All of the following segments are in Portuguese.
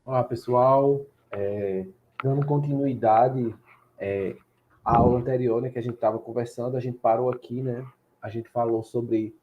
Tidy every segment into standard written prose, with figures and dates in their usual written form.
Olá, pessoal. Dando continuidade à aula anterior, né, que a gente estava conversando, a gente parou aqui, né? A gente falou sobre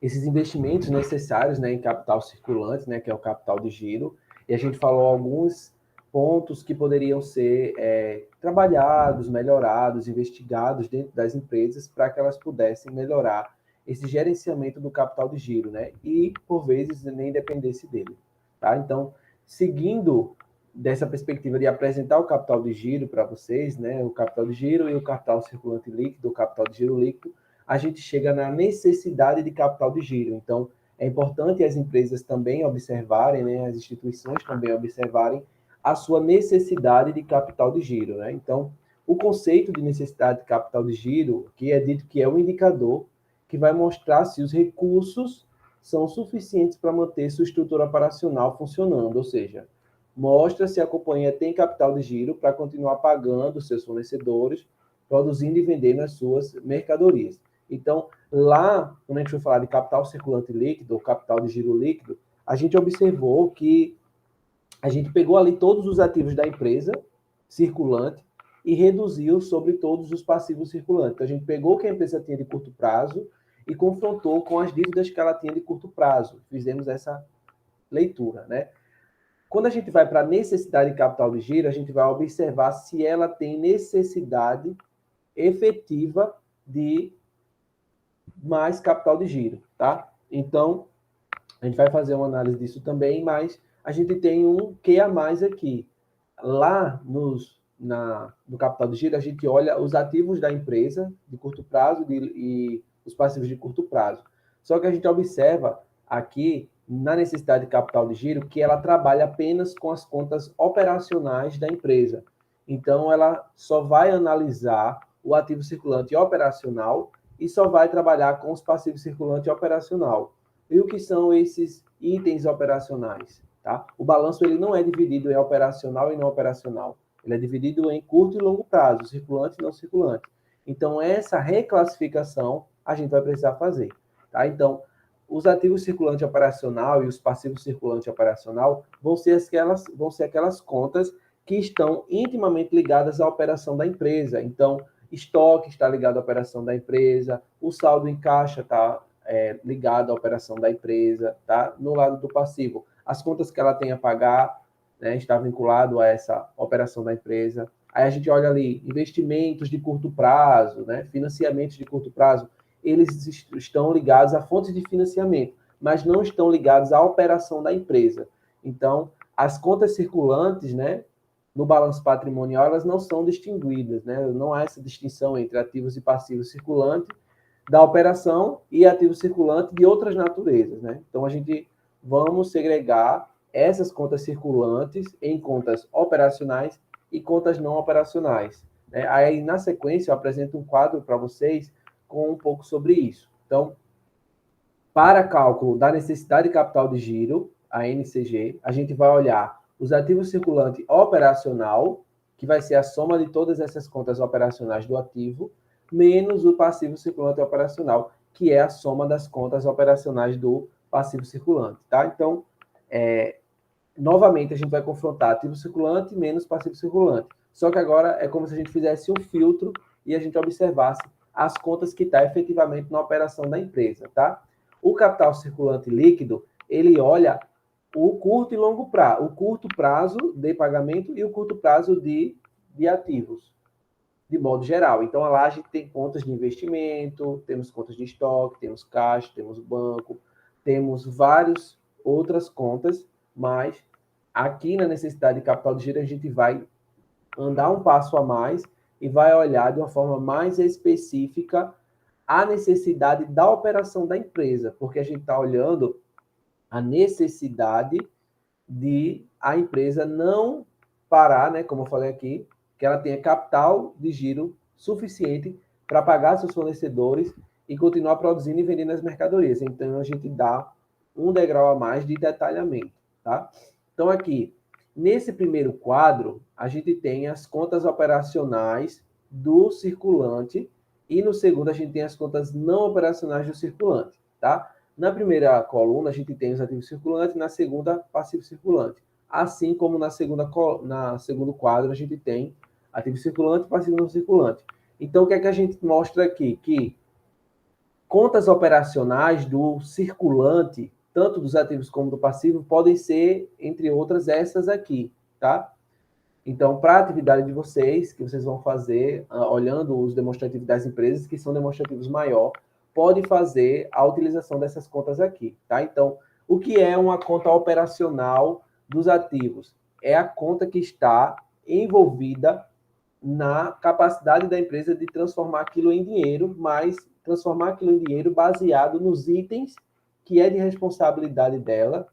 esses investimentos necessários, né, em capital circulante, né, que é o capital de giro, e a gente falou alguns pontos que poderiam ser trabalhados, melhorados, investigados dentro das empresas para que elas pudessem melhorar esse gerenciamento do capital de giro, né, e por vezes nem dependesse dele, tá? Então, seguindo dessa perspectiva de apresentar o capital de giro para vocês, né, o capital de giro e o capital circulante líquido, o capital de giro líquido, a gente chega na necessidade de capital de giro. Então, é importante as empresas também observarem, né, as instituições também observarem a sua necessidade de capital de giro, né? Então, o conceito de necessidade de capital de giro, que é dito que é um indicador que vai mostrar se os recursos são suficientes para manter sua estrutura operacional funcionando, ou seja, mostra se a companhia tem capital de giro para continuar pagando seus fornecedores, produzindo e vendendo as suas mercadorias. Então, lá, quando a gente foi falar de capital circulante líquido, ou capital de giro líquido, a gente observou que a gente pegou ali todos os ativos da empresa circulante e reduziu sobre todos os passivos circulantes. Então, a gente pegou o que a empresa tinha de curto prazo e confrontou com as dívidas que ela tinha de curto prazo. Fizemos essa leitura, né? Quando a gente vai para a necessidade de capital de giro, a gente vai observar se ela tem necessidade efetiva de mais capital de giro, tá? Então, a gente vai fazer uma análise disso também, mas a gente tem um que a mais aqui. Lá no capital de giro, a gente olha os ativos da empresa de curto prazo e os passivos de curto prazo. Só que a gente observa aqui, na necessidade de capital de giro, que ela trabalha apenas com as contas operacionais da empresa. Então, ela só vai analisar o ativo circulante operacional e só vai trabalhar com os passivos circulantes operacional. E o que são esses itens operacionais? Tá? O balanço ele não é dividido em operacional e não operacional. Ele é dividido em curto e longo prazo, circulante e não circulante. Então, essa reclassificação a gente vai precisar fazer. Tá? Então, os ativos circulante operacional e os passivos circulante operacional vão ser aquelas contas que estão intimamente ligadas à operação da empresa. Então, estoque está ligado à operação da empresa, o saldo em caixa está ligado à operação da empresa, tá? No lado do passivo, as contas que ela tem a pagar, né, está vinculado a essa operação da empresa. Aí a gente olha ali, investimentos de curto prazo, né, financiamentos de curto prazo, eles estão ligados a fontes de financiamento, mas não estão ligados à operação da empresa. Então, as contas circulantes, né, no balanço patrimonial, elas não são distinguidas, né? Não há essa distinção entre ativos e passivos circulantes da operação e ativo circulante de outras naturezas, né? Então, a gente vamos segregar essas contas circulantes em contas operacionais e contas não operacionais. Né? Aí, na sequência, eu apresento um quadro para vocês com um pouco sobre isso. Então, para cálculo da necessidade de capital de giro, a NCG, a gente vai olhar os ativos circulantes operacional, que vai ser a soma de todas essas contas operacionais do ativo, menos o passivo circulante operacional, que é a soma das contas operacionais do passivo circulante, tá? Então, novamente, a gente vai confrontar ativo circulante menos passivo circulante. Só que agora é como se a gente fizesse um filtro e a gente observasse as contas que está efetivamente na operação da empresa, tá? O capital circulante líquido, ele olha o curto e longo prazo, o curto prazo de pagamento e o curto prazo de ativos, de modo geral. Então, lá a gente tem contas de investimento, temos contas de estoque, temos caixa, temos banco, temos várias outras contas, mas aqui na necessidade de capital de giro a gente vai andar um passo a mais e vai olhar de uma forma mais específica a necessidade da operação da empresa, porque a gente está olhando a necessidade de a empresa não parar, né, como eu falei aqui, que ela tenha capital de giro suficiente para pagar seus fornecedores e continuar produzindo e vendendo as mercadorias. Então a gente dá um degrau a mais de detalhamento, tá? Então aqui, nesse primeiro quadro, a gente tem as contas operacionais do circulante e no segundo a gente tem as contas não operacionais do circulante, tá? Na primeira coluna, a gente tem os ativos circulantes, na segunda, passivo circulante. assim como na segundo quadro a gente tem ativo circulante e passivo não circulante. Então, o que é que a gente mostra aqui? Que contas operacionais do circulante, tanto dos ativos como do passivo, podem ser, entre outras, essas aqui, tá? Então, para a atividade de vocês, que vocês vão fazer, olhando os demonstrativos das empresas, que são demonstrativos maior, pode fazer a utilização dessas contas aqui, tá? Então, o que é uma conta operacional dos ativos? É a conta que está envolvida na capacidade da empresa de transformar aquilo em dinheiro, mas transformar aquilo em dinheiro baseado nos itens que é de responsabilidade dela,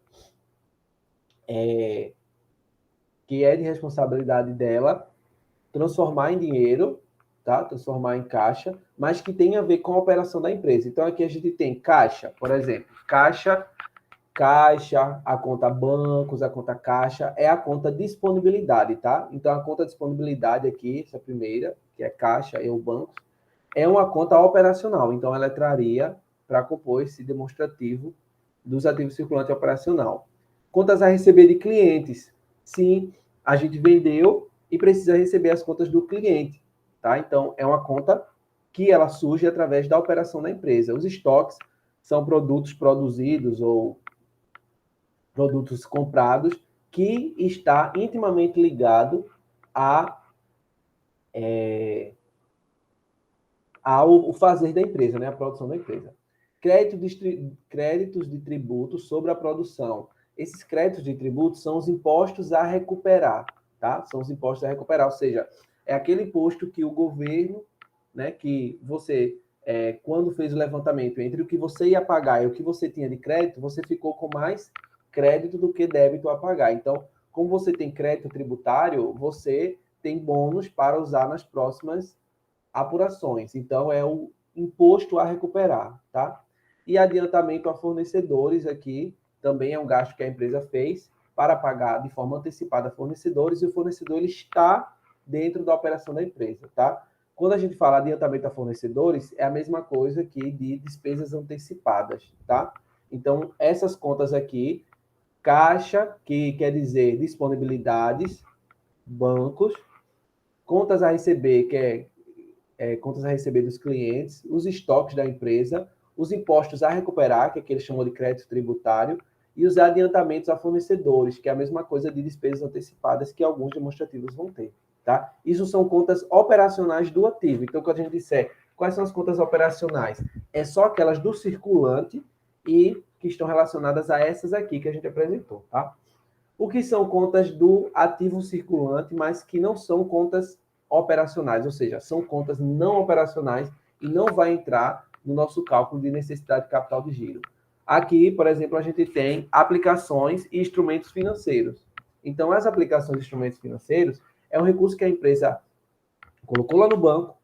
transformar em dinheiro, tá? Transformar em caixa, mas que tem a ver com a operação da empresa. Então aqui a gente tem caixa, por exemplo, caixa, a conta bancos, a conta caixa, é a conta disponibilidade, tá? Então a conta disponibilidade aqui, essa primeira, que é caixa e o banco, é uma conta operacional. Então ela traria para compor esse demonstrativo dos ativos circulantes operacional. Contas a receber de clientes. Sim, a gente vendeu e precisa receber as contas do cliente, tá? Então é uma conta que ela surge através da operação da empresa. Os estoques são produtos produzidos ou produtos comprados que está intimamente ligado ao fazer da empresa, né? A produção da empresa. Créditos de tributo sobre a produção. Esses créditos de tributo são os impostos a recuperar, tá? São os impostos a recuperar, ou seja, é aquele imposto que o governo, né, que você, quando fez o levantamento entre o que você ia pagar e o que você tinha de crédito, você ficou com mais crédito do que débito a pagar. Então, como você tem crédito tributário, você tem bônus para usar nas próximas apurações. Então, é o imposto a recuperar, tá? E adiantamento a fornecedores aqui também é um gasto que a empresa fez para pagar de forma antecipada a fornecedores, e o fornecedor ele está dentro da operação da empresa, tá? Quando a gente fala adiantamento a fornecedores, é a mesma coisa que de despesas antecipadas, tá? Então, essas contas aqui, caixa, que quer dizer disponibilidades, bancos, contas a receber, que contas a receber dos clientes, os estoques da empresa, os impostos a recuperar, que é que eles chamam de crédito tributário, e os adiantamentos a fornecedores, que é a mesma coisa de despesas antecipadas que alguns demonstrativos vão ter. Tá? Isso são contas operacionais do ativo. Então, quando a gente disser quais são as contas operacionais, é só aquelas do circulante e que estão relacionadas a essas aqui que a gente apresentou. Tá? O que são contas do ativo circulante, mas que não são contas operacionais, ou seja, são contas não operacionais e não vai entrar no nosso cálculo de necessidade de capital de giro. Aqui, por exemplo, a gente tem aplicações e instrumentos financeiros. Então, as aplicações e instrumentos financeiros é um recurso que a empresa colocou lá no banco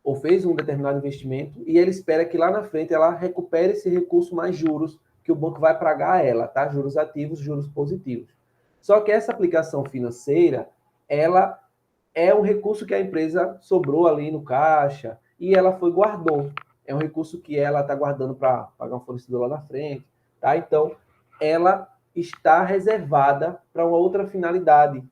ou fez um determinado investimento e ele espera que lá na frente ela recupere esse recurso mais juros que o banco vai pagar a ela, tá? Juros ativos, juros positivos. Só que essa aplicação financeira, ela é um recurso que a empresa sobrou ali no caixa e ela foi guardou. É um recurso que ela está guardando para pagar um fornecedor lá na frente, tá? Então, ela está reservada para uma outra finalidade,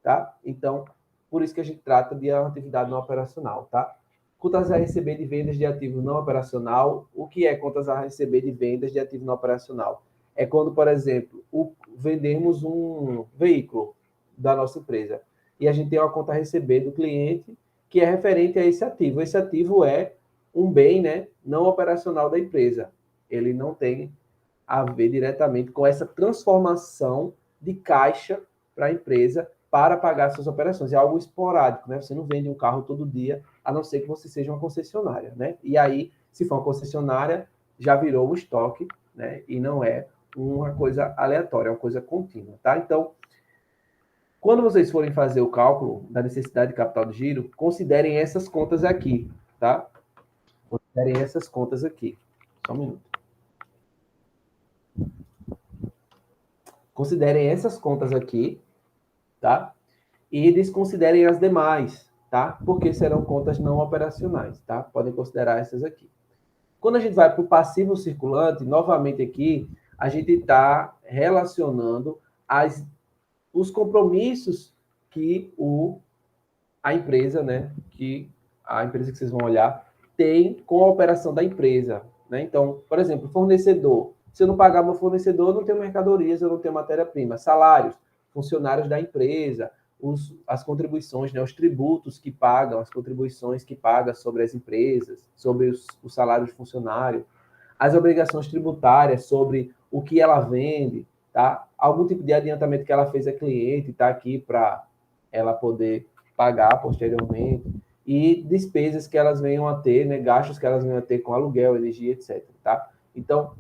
tá? Então, por isso que a gente trata de uma atividade não operacional, tá? Contas a receber de vendas de ativo não operacional. O que é contas a receber de vendas de ativo não operacional? É quando, por exemplo, vendemos um veículo da nossa empresa e a gente tem uma conta a receber do cliente que é referente a esse ativo. Esse ativo é um bem, né, não operacional da empresa. Ele não tem a ver diretamente com essa transformação de caixa para a empresa para pagar suas operações. É algo esporádico, né? Você não vende um carro todo dia, a não ser que você seja uma concessionária, né? E aí, se for uma concessionária, já virou um estoque, né? E não é uma coisa aleatória, é uma coisa contínua, tá? Então, quando vocês forem fazer o cálculo da necessidade de capital de giro, considerem essas contas aqui, tá? Considerem essas contas aqui. Só um minuto. Considerem essas contas aqui, tá? E desconsiderem as demais, tá? Porque serão contas não operacionais, tá? Podem considerar essas aqui. Quando a gente vai para o passivo circulante, novamente aqui, a gente está relacionando as os compromissos que a empresa, né, que a empresa que vocês vão olhar, tem com a operação da empresa. Né? Então, por exemplo, fornecedor. Se eu não pagar meu fornecedor, eu não tenho mercadorias, eu não tenho matéria-prima. Salários, funcionários da empresa, as contribuições, né, os tributos que pagam, as contribuições que pagam sobre as empresas, sobre o salário de funcionário, as obrigações tributárias sobre o que ela vende, tá? Algum tipo de adiantamento que ela fez a cliente, está aqui para ela poder pagar posteriormente, e despesas que elas venham a ter, né, gastos que elas venham a ter com aluguel, energia, etc. Tá? Então,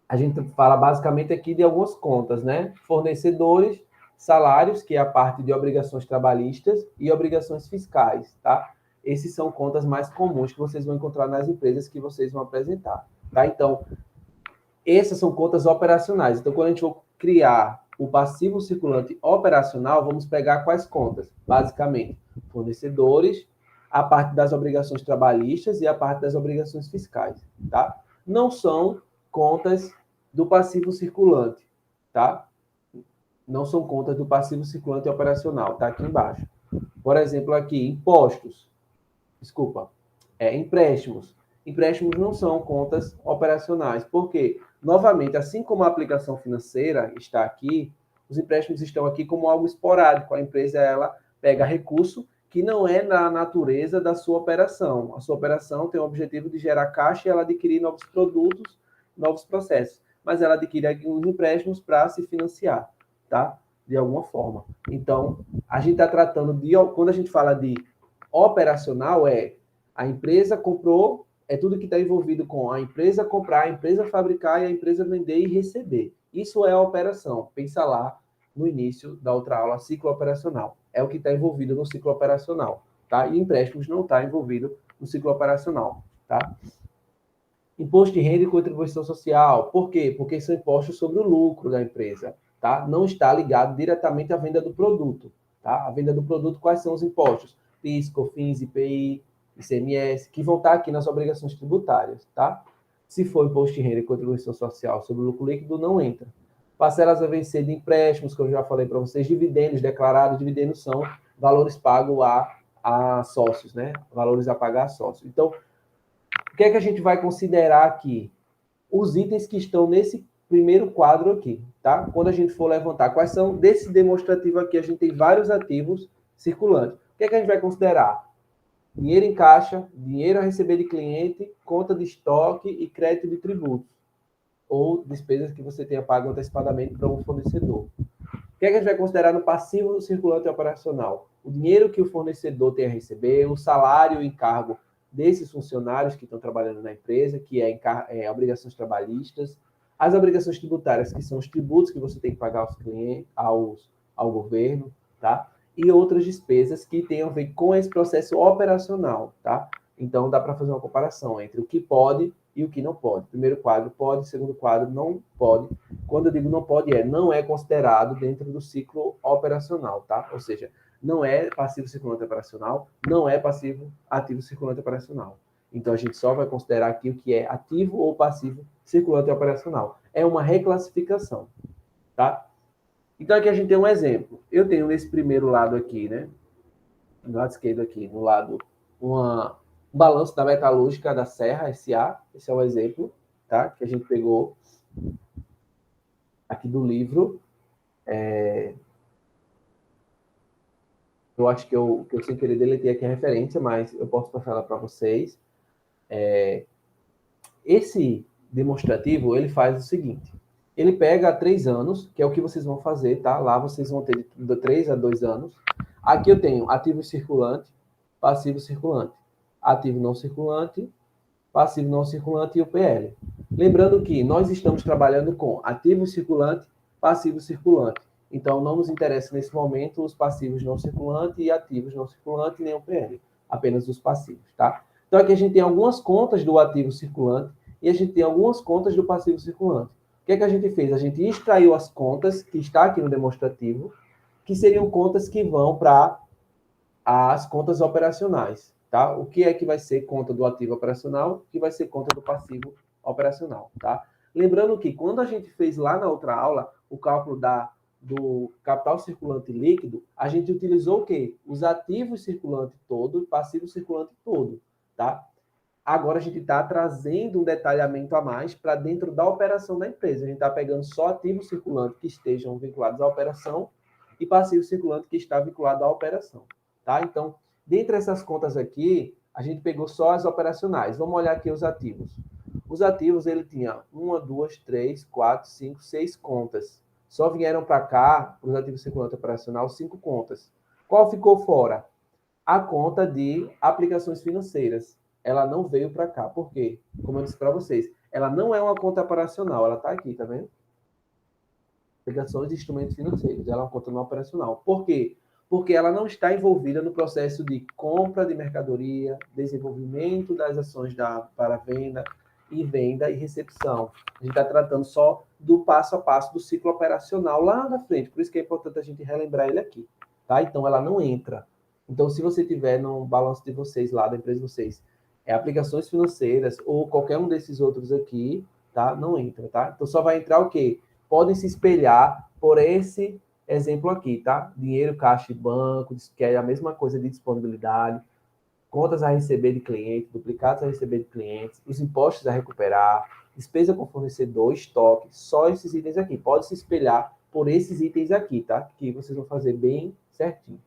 a gente fala basicamente aqui de algumas contas, né? Fornecedores, salários, que é a parte de obrigações trabalhistas, e obrigações fiscais, tá? Esses são contas mais comuns que vocês vão encontrar nas empresas que vocês vão apresentar, tá? Então, essas são contas operacionais. Então, quando a gente for criar o passivo circulante operacional, vamos pegar quais contas? Basicamente, fornecedores, a parte das obrigações trabalhistas e a parte das obrigações fiscais, tá? Não são contas do passivo circulante, tá? Não são contas do passivo circulante operacional, tá aqui embaixo. Por exemplo, aqui, impostos. Desculpa, empréstimos. Empréstimos não são contas operacionais. Por quê? Novamente, assim como a aplicação financeira está aqui, os empréstimos estão aqui como algo esporádico. A empresa, ela pega recurso que não é na natureza da sua operação. A sua operação tem o objetivo de gerar caixa e ela adquirir novos produtos, novos processos. Mas ela adquire alguns empréstimos para se financiar, tá? De alguma forma. Então, a gente está tratando de... Quando a gente fala de operacional, a empresa comprou, é tudo que está envolvido com a empresa comprar, a empresa fabricar e a empresa vender e receber. Isso é a operação. Pensa lá no início da outra aula, ciclo operacional. É o que está envolvido no ciclo operacional, tá? E empréstimos não está envolvido no ciclo operacional, tá? Imposto de renda e contribuição social. Por quê? Porque são impostos sobre o lucro da empresa, tá? Não está ligado diretamente à venda do produto, tá? A venda do produto, quais são os impostos? PIS, COFINS, IPI, ICMS, que vão estar aqui nas obrigações tributárias, tá? Se for imposto de renda e contribuição social sobre o lucro líquido, não entra. Parcelas a vencer de empréstimos, que eu já falei para vocês, dividendos declarados, dividendos são valores pagos a sócios, né? Valores a pagar a sócios. Então, o que é que a gente vai considerar aqui? Os itens que estão nesse primeiro quadro aqui, tá? Quando a gente for levantar quais são, desse demonstrativo aqui, a gente tem vários ativos circulantes. O que é que a gente vai considerar? Dinheiro em caixa, dinheiro a receber de cliente, conta de estoque e crédito de tributos, ou despesas que você tenha pago antecipadamente para um fornecedor. O que é que a gente vai considerar no passivo circulante operacional? O dinheiro que o fornecedor tem a receber, o salário e encargo desses funcionários que estão trabalhando na empresa, que é obrigações trabalhistas, as obrigações tributárias, que são os tributos que você tem que pagar aos clientes, ao governo, tá? E outras despesas que tenham a ver com esse processo operacional, tá? Então, dá para fazer uma comparação entre o que pode e o que não pode. Primeiro quadro pode, segundo quadro não pode. Quando eu digo não pode, não é considerado dentro do ciclo operacional, tá? Ou seja, não é passivo circulante operacional, não é passivo ativo circulante operacional. Então, a gente só vai considerar aqui o que é ativo ou passivo circulante operacional. É uma reclassificação, tá? Então, aqui a gente tem um exemplo. Eu tenho nesse primeiro lado aqui, né? No lado esquerdo aqui, no lado, um balanço da metalúrgica da Serra S.A. Esse é um exemplo, tá? Que a gente pegou aqui do livro. Eu acho que eu sem querer deletei aqui a referência, mas eu posso passar ela para vocês. Esse demonstrativo, ele faz o seguinte. Ele pega 3 anos, que é o que vocês vão fazer, tá? Lá vocês vão ter de 3 a 2 anos. Aqui eu tenho ativo circulante, passivo circulante, ativo não circulante, passivo não circulante e o PL. Lembrando que nós estamos trabalhando com ativo circulante, passivo circulante. Então, não nos interessa nesse momento os passivos não circulantes e ativos não circulantes, nem o PL. Apenas os passivos, tá? Então, aqui a gente tem algumas contas do ativo circulante e a gente tem algumas contas do passivo circulante. O que é que a gente fez? A gente extraiu as contas que está aqui no demonstrativo, que seriam contas que vão para as contas operacionais, tá? O que é que vai ser conta do ativo operacional, o que vai ser conta do passivo operacional, tá? Lembrando que quando a gente fez lá na outra aula o cálculo do capital circulante líquido, a gente utilizou o quê? Os ativos circulantes todo e passivo circulante todo, tá? Agora a gente está trazendo um detalhamento a mais para dentro da operação da empresa. A gente está pegando só ativos circulantes que estejam vinculados à operação e passivo circulante que está vinculado à operação, tá? Então, dentre essas contas aqui, a gente pegou só as operacionais. Vamos olhar aqui os ativos. Os ativos, ele tinha 1, 2, 3, 4, 5, 6 contas. Só vieram para cá, para os ativos circulantes operacional, 5 contas. Qual ficou fora? A conta de aplicações financeiras. Ela não veio para cá. Por quê? Como eu disse para vocês, ela não é uma conta operacional. Ela está aqui, tá vendo? Aplicações de instrumentos financeiros. Ela é uma conta não operacional. Por quê? Porque ela não está envolvida no processo de compra de mercadoria, desenvolvimento das ações para venda e venda e recepção. A gente está tratando só do passo a passo do ciclo operacional lá na frente. Por isso que é importante a gente relembrar ele aqui. Tá? Então, ela não entra. Então, se você tiver no balanço de vocês lá, da empresa de vocês, aplicações financeiras ou qualquer um desses outros aqui, tá? Não entra, tá? Então, só vai entrar o quê? Podem se espelhar por esse exemplo aqui, tá? Dinheiro, caixa e banco, que é a mesma coisa de disponibilidade, contas a receber de cliente, duplicados a receber de clientes, os impostos a recuperar, despesa com fornecedor, estoque, só esses itens aqui. Pode se espelhar por esses itens aqui, tá? Que vocês vão fazer bem certinho.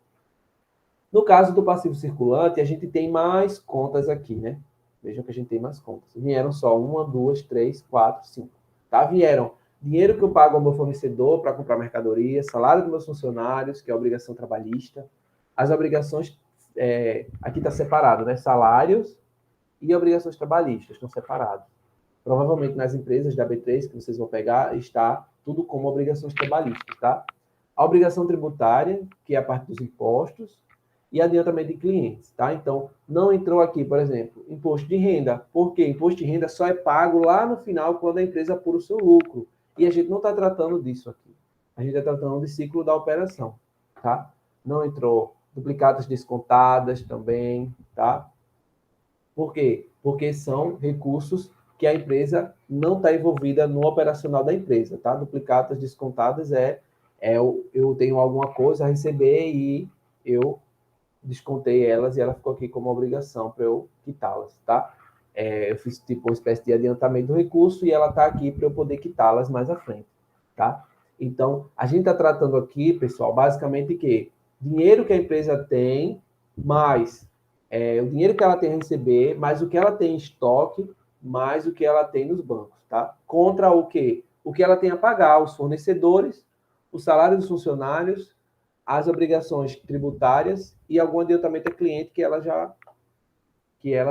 No caso do passivo circulante, a gente tem mais contas aqui, né? Vejam que a gente tem mais contas. Vieram só 1, 2, 3, 4, 5. Tá? Vieram dinheiro que eu pago ao meu fornecedor para comprar mercadoria, salário dos meus funcionários, que é a obrigação trabalhista. As obrigações, aqui está separado, né? Salários e obrigações trabalhistas estão separados. Provavelmente nas empresas da B3 que vocês vão pegar, está tudo como obrigações trabalhistas, tá? A obrigação tributária, que é a parte dos impostos, e adiantamento de clientes, tá? Então, não entrou aqui, por exemplo, imposto de renda. Por quê? Imposto de renda só é pago lá no final, quando a empresa apura o seu lucro. E a gente não está tratando disso aqui. A gente está tratando de ciclo da operação, tá? Não entrou duplicatas descontadas também, tá? Por quê? Porque são recursos que a empresa não está envolvida no operacional da empresa, tá? Duplicatas descontadas eu tenho alguma coisa a receber e eu descontei elas e ela ficou aqui como obrigação para eu quitá-las, tá? Eu fiz tipo uma espécie de adiantamento do recurso e ela está aqui para eu poder quitá-las mais à frente, tá? Então, a gente está tratando aqui, pessoal, basicamente que dinheiro que a empresa tem, mais o dinheiro que ela tem a receber, mais o que ela tem em estoque, mais o que ela tem nos bancos, tá? Contra o quê? O que ela tem a pagar, os fornecedores, o salário dos funcionários, as obrigações tributárias e algum adiantamento a cliente que ela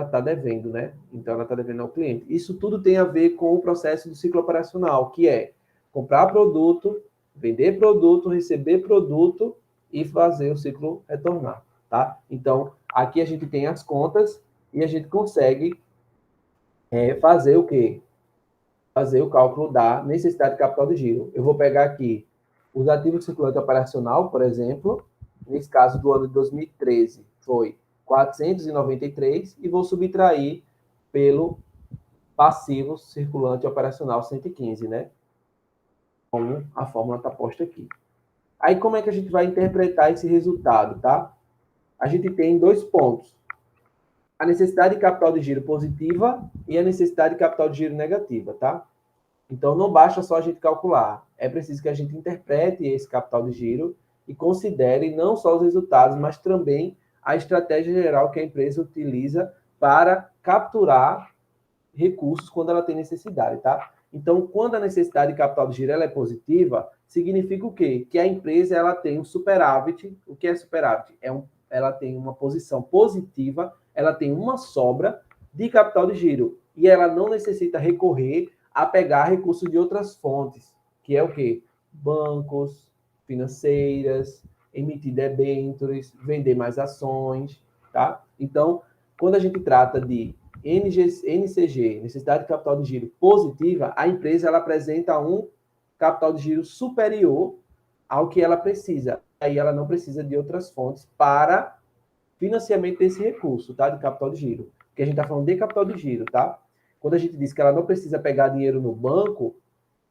está devendo, né? Então ela está devendo ao cliente. Isso tudo tem a ver com o processo do ciclo operacional, que é comprar produto, vender produto, receber produto e fazer o ciclo retornar, tá? Então aqui a gente tem as contas e a gente consegue fazer o quê? Fazer o cálculo da necessidade de capital de giro. Eu vou pegar aqui os ativos circulantes operacional, por exemplo, nesse caso do ano de 2013, foi 493, e vou subtrair pelo passivo circulante operacional 115, né? Como a fórmula está posta aqui. Aí, como é que a gente vai interpretar esse resultado, tá? A gente tem 2 pontos. A necessidade de capital de giro positiva e a necessidade de capital de giro negativa, tá? Então, não basta só a gente calcular. É preciso que a gente interprete esse capital de giro e considere não só os resultados, mas também a estratégia geral que a empresa utiliza para capturar recursos quando ela tem necessidade, tá? Então, quando a necessidade de capital de giro ela é positiva, significa o quê? Que a empresa ela tem um superávit. O que é superávit? Ela tem uma posição positiva, ela tem uma sobra de capital de giro e ela não necessita recorrer a pegar recursos de outras fontes, que é o quê? Bancos, financeiras, emitir debêntures, vender mais ações, tá? Então, quando a gente trata de NCG, necessidade de capital de giro positiva, a empresa ela apresenta um capital de giro superior ao que ela precisa. Aí ela não precisa de outras fontes para financiamento desse recurso, tá? De capital de giro. Porque a gente está falando de capital de giro, tá? Quando a gente diz que ela não precisa pegar dinheiro no banco,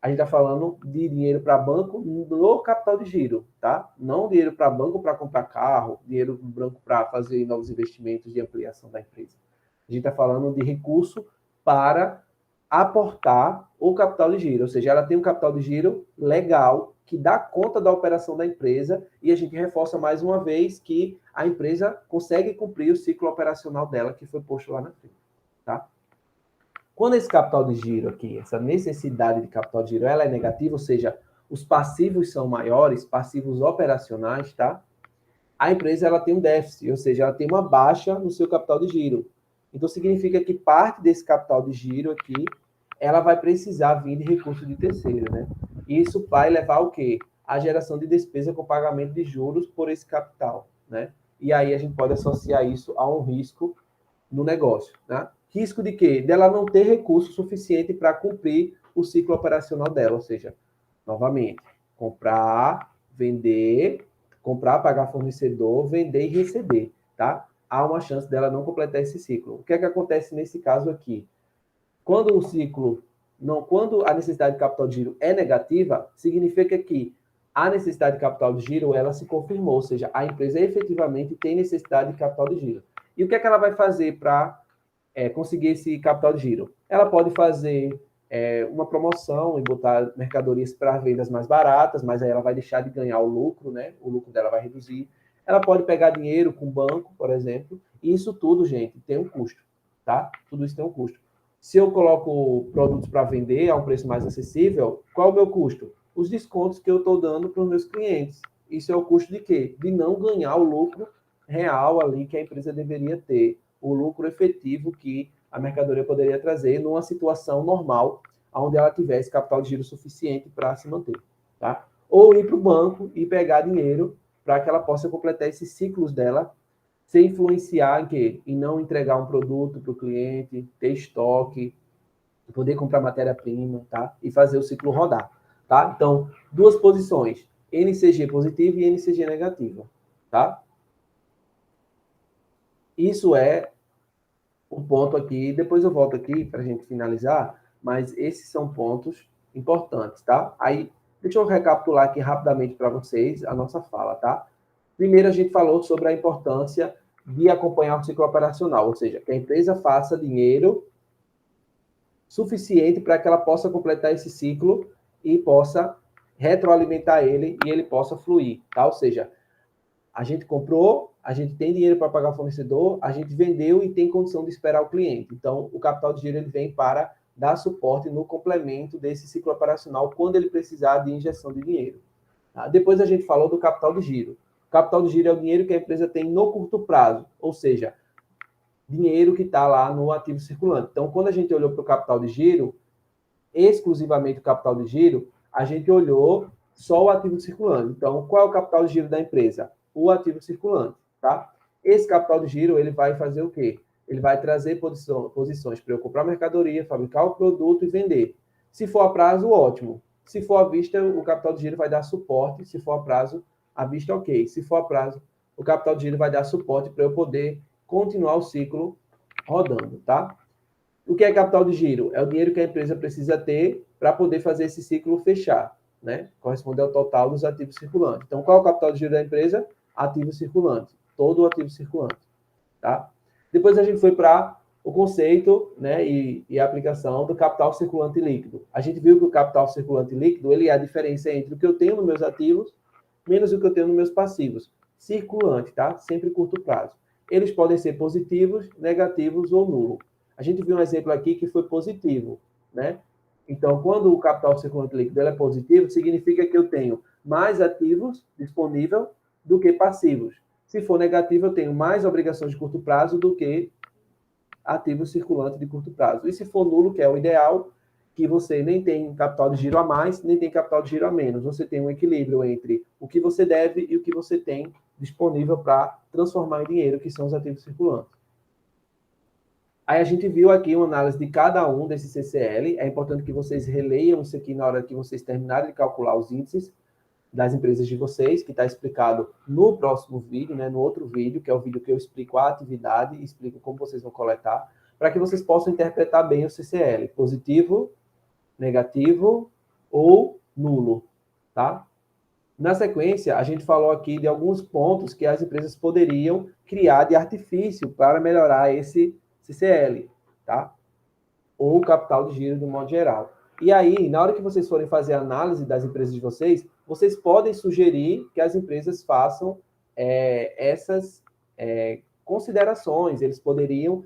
a gente está falando de dinheiro para banco no capital de giro, tá? Não dinheiro para banco para comprar carro, dinheiro para banco para fazer novos investimentos de ampliação da empresa. A gente está falando de recurso para aportar o capital de giro, ou seja, ela tem um capital de giro legal que dá conta da operação da empresa e a gente reforça mais uma vez que a empresa consegue cumprir o ciclo operacional dela que foi posto lá na frente, tá? Quando esse capital de giro aqui, essa necessidade de capital de giro, ela é negativa, ou seja, os passivos são maiores, passivos operacionais, tá? A empresa ela tem um déficit, ou seja, ela tem uma baixa no seu capital de giro. Então significa que parte desse capital de giro aqui, ela vai precisar vir de recurso de terceiro, né? E isso vai levar ao quê? A geração de despesa com pagamento de juros por esse capital, né? E aí a gente pode associar isso a um risco no negócio, né? Risco de quê? Dela não ter recurso suficiente para cumprir o ciclo operacional dela, ou seja, novamente, comprar, vender, comprar, pagar fornecedor, vender e receber, tá? Há uma chance dela não completar esse ciclo. O que é que acontece nesse caso aqui? Quando o ciclo não, quando a necessidade de capital de giro é negativa, significa que a necessidade de capital de giro ela se confirmou, ou seja, a empresa efetivamente tem necessidade de capital de giro. E o que é que ela vai fazer para conseguir esse capital de giro? Ela pode fazer uma promoção e botar mercadorias para vendas mais baratas, mas aí ela vai deixar de ganhar o lucro, né? O lucro dela vai reduzir. Ela pode pegar dinheiro com o banco, por exemplo, e isso tudo, gente, tem um custo, tá? Tudo isso tem um custo. Se eu coloco produtos para vender a um preço mais acessível, qual é o meu custo? Os descontos que eu estou dando para os meus clientes. Isso é o custo de quê? De não ganhar o lucro real ali que a empresa deveria ter, o lucro efetivo que a mercadoria poderia trazer numa situação normal, onde ela tivesse capital de giro suficiente para se manter, tá? Ou ir para o banco e pegar dinheiro para que ela possa completar esses ciclos dela, sem influenciar em quê? Em não entregar um produto para o cliente, ter estoque, poder comprar matéria-prima, tá? E fazer o ciclo rodar, tá? Então, duas posições, NCG positiva e NCG negativa, tá? Isso é um ponto aqui, depois eu volto aqui para a gente finalizar, mas esses são pontos importantes, tá? Aí, deixa eu recapitular aqui rapidamente para vocês a nossa fala, tá? Primeiro, a gente falou sobre a importância de acompanhar o ciclo operacional, ou seja, que a empresa faça dinheiro suficiente para que ela possa completar esse ciclo e possa retroalimentar ele e ele possa fluir, tá? Ou seja, a gente comprou, a gente tem dinheiro para pagar o fornecedor, a gente vendeu e tem condição de esperar o cliente. Então, o capital de giro ele vem para dar suporte no complemento desse ciclo operacional quando ele precisar de injeção de dinheiro. Tá? Depois a gente falou do capital de giro. O capital de giro é o dinheiro que a empresa tem no curto prazo, ou seja, dinheiro que está lá no ativo circulante. Então, quando a gente olhou para o capital de giro, exclusivamente o capital de giro, a gente olhou só o ativo circulante. Então, qual é o capital de giro da empresa? O ativo circulante, tá? Esse capital de giro, ele vai fazer o quê? Ele vai trazer posições para eu comprar mercadoria, fabricar o produto e vender. Se for a prazo, ótimo. Se for à vista, o capital de giro vai dar suporte. Se for a prazo, à vista, ok. Se for a prazo, o capital de giro vai dar suporte para eu poder continuar o ciclo rodando, tá? O que é capital de giro? É o dinheiro que a empresa precisa ter para poder fazer esse ciclo fechar, né? Corresponde ao total dos ativos circulantes. Então, qual é o capital de giro da empresa? Ativo circulante. Todo o ativo circulante, tá? Depois a gente foi para o conceito, né, e a aplicação do capital circulante líquido. A gente viu que o capital circulante líquido, ele é a diferença entre o que eu tenho nos meus ativos menos o que eu tenho nos meus passivos. Circulante, tá? Sempre curto prazo. Eles podem ser positivos, negativos ou nulo. A gente viu um exemplo aqui que foi positivo, né? Então, quando o capital circulante líquido é positivo, significa que eu tenho mais ativos disponível do que passivos. Se for negativo, eu tenho mais obrigações de curto prazo do que ativos circulantes de curto prazo. E se for nulo, que é o ideal, que você nem tem capital de giro a mais, nem tem capital de giro a menos. Você tem um equilíbrio entre o que você deve e o que você tem disponível para transformar em dinheiro, que são os ativos circulantes. Aí a gente viu aqui uma análise de cada um desses CCL. É importante que vocês releiam isso aqui na hora que vocês terminarem de calcular os índices das empresas de vocês, que está explicado no próximo vídeo, né, no outro vídeo, que é o vídeo que eu explico a atividade e explico como vocês vão coletar, para que vocês possam interpretar bem o CCL, positivo, negativo ou nulo, tá? Na sequência, a gente falou aqui de alguns pontos que as empresas poderiam criar de artifício para melhorar esse CCL, tá? Ou capital de giro de um modo geral. E aí, na hora que vocês forem fazer a análise das empresas de vocês, vocês podem sugerir que as empresas façam essas considerações. Eles poderiam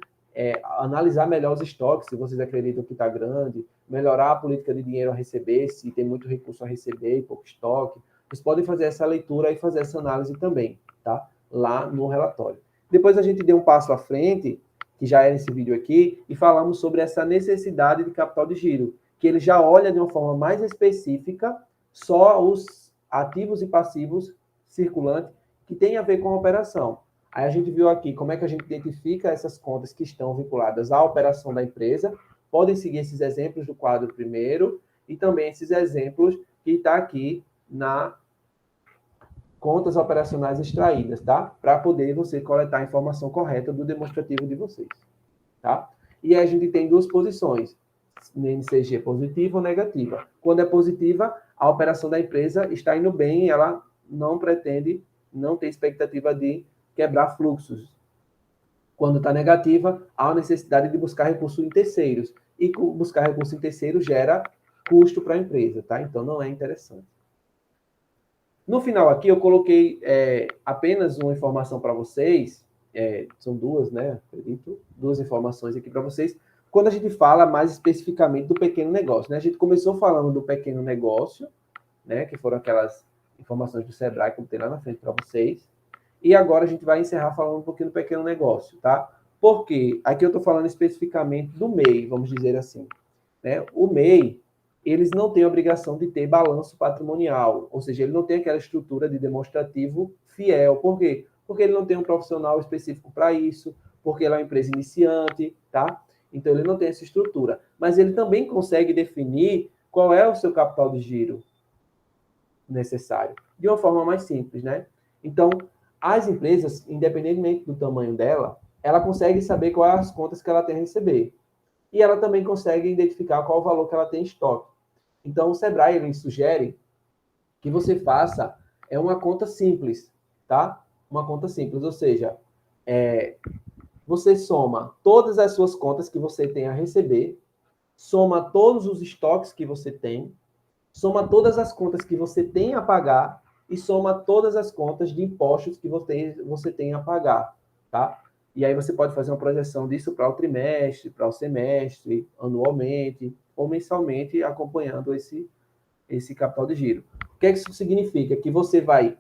analisar melhor os estoques, se vocês acreditam que está grande, melhorar a política de dinheiro a receber, se tem muito recurso a receber e pouco estoque. Vocês podem fazer essa leitura e fazer essa análise também, tá? Lá no relatório. Depois a gente deu um passo à frente, que já é nesse vídeo aqui, e falamos sobre essa necessidade de capital de giro, que ele já olha de uma forma mais específica só os ativos e passivos circulantes que tem a ver com a operação. Aí a gente viu aqui como é que a gente identifica essas contas que estão vinculadas à operação da empresa. Podem seguir esses exemplos do quadro primeiro e também esses exemplos que está aqui na contas operacionais extraídas, tá? Para poder você coletar a informação correta do demonstrativo de vocês, tá? E aí a gente tem duas posições, NCG positiva ou negativa. Quando é positiva, a operação da empresa está indo bem e ela não pretende, não tem expectativa de quebrar fluxos. Quando está negativa, há a necessidade de buscar recursos em terceiros. E buscar recursos em terceiros gera custo para a empresa, tá? Então não é interessante. No final aqui, eu coloquei apenas uma informação para vocês, são duas, né? Acredito, duas informações aqui para vocês. Quando a gente fala mais especificamente do pequeno negócio, né? A gente começou falando do pequeno negócio, né? Que foram aquelas informações do Sebrae que eu botei lá na frente para vocês. E agora a gente vai encerrar falando um pouquinho do pequeno negócio, tá? Porque aqui eu estou falando especificamente do MEI, vamos dizer assim, né? O MEI, eles não têm obrigação de ter balanço patrimonial, ou seja, ele não tem aquela estrutura de demonstrativo fiel. Por quê? Porque ele não tem um profissional específico para isso, porque ele é uma empresa iniciante, tá? Então, ele não tem essa estrutura. Mas ele também consegue definir qual é o seu capital de giro necessário, de uma forma mais simples, né? Então, as empresas, independentemente do tamanho dela, ela consegue saber quais as contas que ela tem a receber. E ela também consegue identificar qual o valor que ela tem em estoque. Então, o Sebrae ele sugere que você faça uma conta simples, tá? Uma conta simples, ou seja, você soma todas as suas contas que você tem a receber, soma todos os estoques que você tem, soma todas as contas que você tem a pagar e soma todas as contas de impostos que você tem a pagar, tá? E aí você pode fazer uma projeção disso para o trimestre, para o semestre, anualmente ou mensalmente, acompanhando esse capital de giro. O que é que isso significa? Que você vai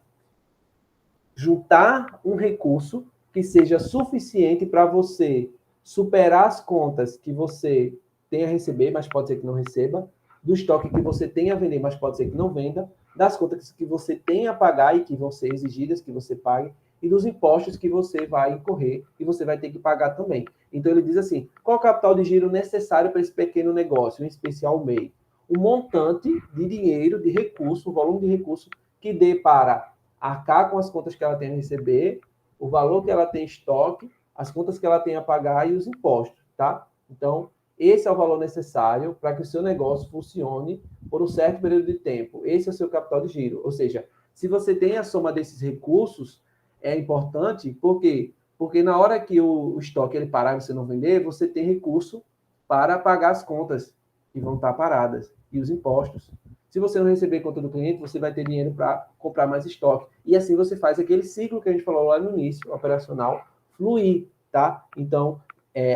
juntar um recurso que seja suficiente para você superar as contas que você tem a receber, mas pode ser que não receba, do estoque que você tem a vender, mas pode ser que não venda, das contas que você tem a pagar e que vão ser exigidas que você pague, e dos impostos que você vai incorrer e você vai ter que pagar também. Então ele diz assim, qual é o capital de giro necessário para esse pequeno negócio, em especial o MEI? O montante de dinheiro, de recurso, o volume de recurso que dê para arcar com as contas que ela tem a receber, o valor que ela tem em estoque, as contas que ela tem a pagar e os impostos, tá? Então, esse é o valor necessário para que o seu negócio funcione por um certo período de tempo. Esse é o seu capital de giro. Ou seja, se você tem a soma desses recursos, é importante, por quê? Porque na hora que o estoque ele parar e você não vender, você tem recurso para pagar as contas que vão estar paradas e os impostos. Se você não receber conta do cliente, você vai ter dinheiro para comprar mais estoque. E assim você faz aquele ciclo que a gente falou lá no início, operacional, fluir, tá? Então,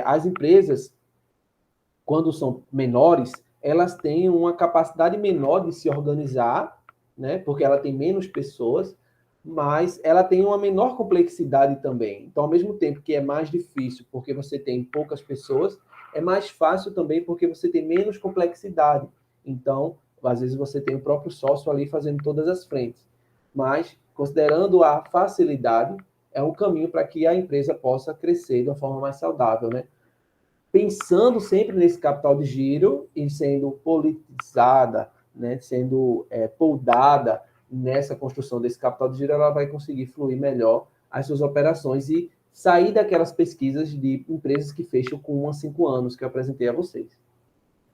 as empresas, quando são menores, elas têm uma capacidade menor de se organizar, né? Porque ela tem menos pessoas, mas ela tem uma menor complexidade também. Então, ao mesmo tempo que é mais difícil porque você tem poucas pessoas, é mais fácil também porque você tem menos complexidade. Então, às vezes você tem o próprio sócio ali fazendo todas as frentes. Mas, considerando a facilidade, é um caminho para que a empresa possa crescer de uma forma mais saudável, né? Pensando sempre nesse capital de giro e sendo politizada, né, sendo poldada nessa construção desse capital de giro, ela vai conseguir fluir melhor as suas operações e sair daquelas pesquisas de empresas que fecham com 1 a 5 anos que eu apresentei a vocês.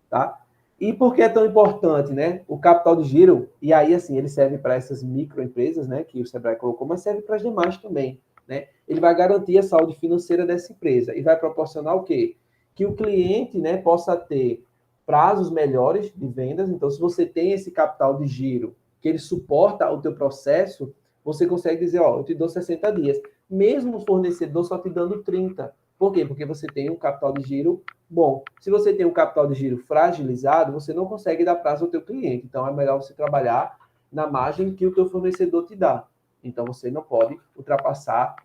Tá? E por que é tão importante, né? O capital de giro, e aí, assim, ele serve para essas microempresas, né, que o Sebrae colocou, mas serve para as demais também, né? Ele vai garantir a saúde financeira dessa empresa e vai proporcionar o quê? Que o cliente, né, possa ter prazos melhores de vendas. Então, se você tem esse capital de giro, que ele suporta o teu processo, você consegue dizer, ó, eu te dou 60 dias. Mesmo o fornecedor só te dando 30. Por quê? Porque você tem um capital de giro bom. Se você tem um capital de giro fragilizado, você não consegue dar prazo ao teu cliente. Então, é melhor você trabalhar na margem que o teu fornecedor te dá. Então, você não pode ultrapassar.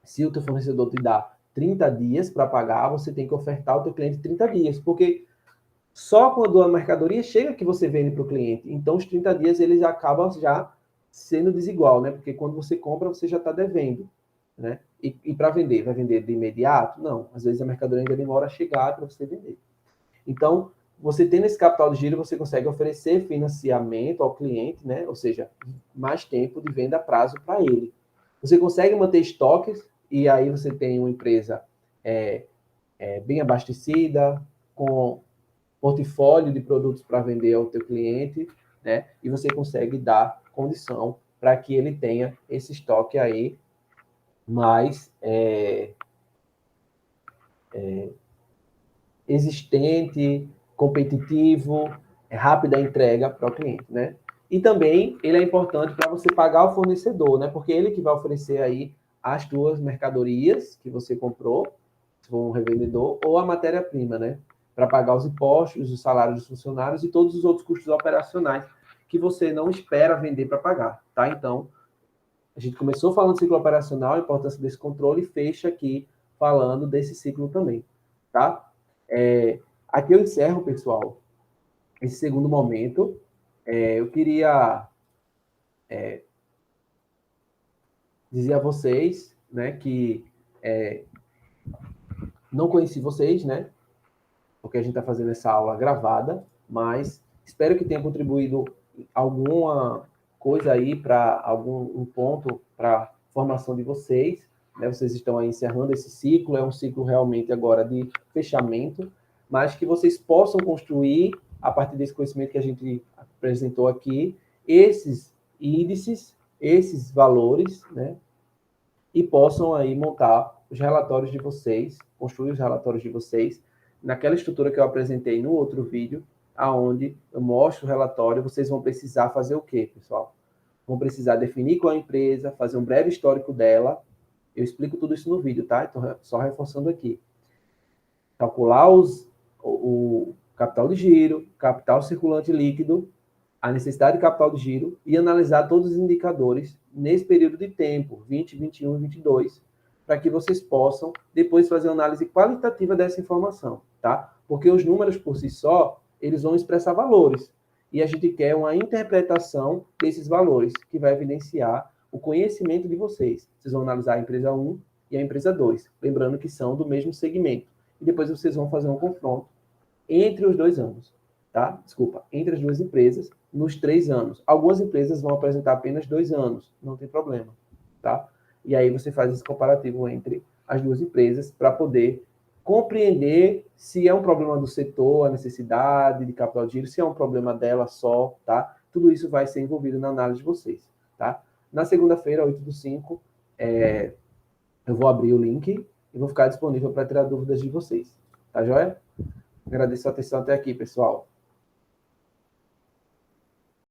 Se o teu fornecedor te dá 30 dias para pagar, você tem que ofertar ao teu cliente 30 dias, porque só quando a mercadoria chega que você vende para o cliente. Então, os 30 dias eles acabam já sendo desigual, né? Porque quando você compra, você já está devendo, né? E para vender, vai vender de imediato? Não. Às vezes a mercadoria ainda demora a chegar para você vender. Então, você tendo esse capital de giro, você consegue oferecer financiamento ao cliente, né? Ou seja, mais tempo de venda a prazo para ele. Você consegue manter estoques e aí você tem uma empresa bem abastecida, com portfólio de produtos para vender ao teu cliente, né? E você consegue dar condição para que ele tenha esse estoque aí mais existente, competitivo, rápida entrega para o cliente, né? E também ele é importante para você pagar o fornecedor, né? Porque ele que vai oferecer aí as tuas mercadorias que você comprou, se for um revendedor, ou a matéria-prima, né? Para pagar os impostos, os salários dos funcionários e todos os outros custos operacionais que você não espera vender para pagar, tá? Então, a gente começou falando do ciclo operacional, a importância desse controle, e fecha aqui falando desse ciclo também, tá? Aqui eu encerro, pessoal, esse segundo momento. Eu queria dizer a vocês, né, que não conheci vocês, né, porque a gente está fazendo essa aula gravada, mas espero que tenha contribuído alguma coisa aí para algum ponto para a formação de vocês. Né? Vocês estão aí encerrando esse ciclo, é um ciclo realmente agora de fechamento, mas que vocês possam construir, a partir desse conhecimento que a gente apresentou aqui, esses índices, esses valores, né? E possam aí montar os relatórios de vocês, construir os relatórios de vocês, naquela estrutura que eu apresentei no outro vídeo, aonde eu mostro o relatório. Vocês vão precisar fazer o quê, pessoal? Vão precisar definir qual é a empresa, fazer um breve histórico dela. Eu explico tudo isso no vídeo, tá? Então, só reforçando aqui. Calcular o capital de giro, capital circulante líquido, a necessidade de capital de giro e analisar todos os indicadores nesse período de tempo, 20, 21 e 22, para que vocês possam depois fazer uma análise qualitativa dessa informação, tá? Porque os números por si só, eles vão expressar valores. E a gente quer uma interpretação desses valores, que vai evidenciar o conhecimento de vocês. Vocês vão analisar a empresa 1 e a empresa 2, lembrando que são do mesmo segmento. E depois vocês vão fazer um confronto entre os 2 anos, tá? Desculpa, entre as duas empresas, nos 3 anos. Algumas empresas vão apresentar apenas 2 anos, não tem problema, tá? E aí você faz esse comparativo entre as duas empresas para poder compreender se é um problema do setor, a necessidade de capital de giro, se é um problema dela só, tá? Tudo isso vai ser envolvido na análise de vocês, tá? Na segunda-feira, 8/5, eu vou abrir o link e vou ficar disponível para tirar dúvidas de vocês, tá joia? Agradeço a atenção até aqui, pessoal.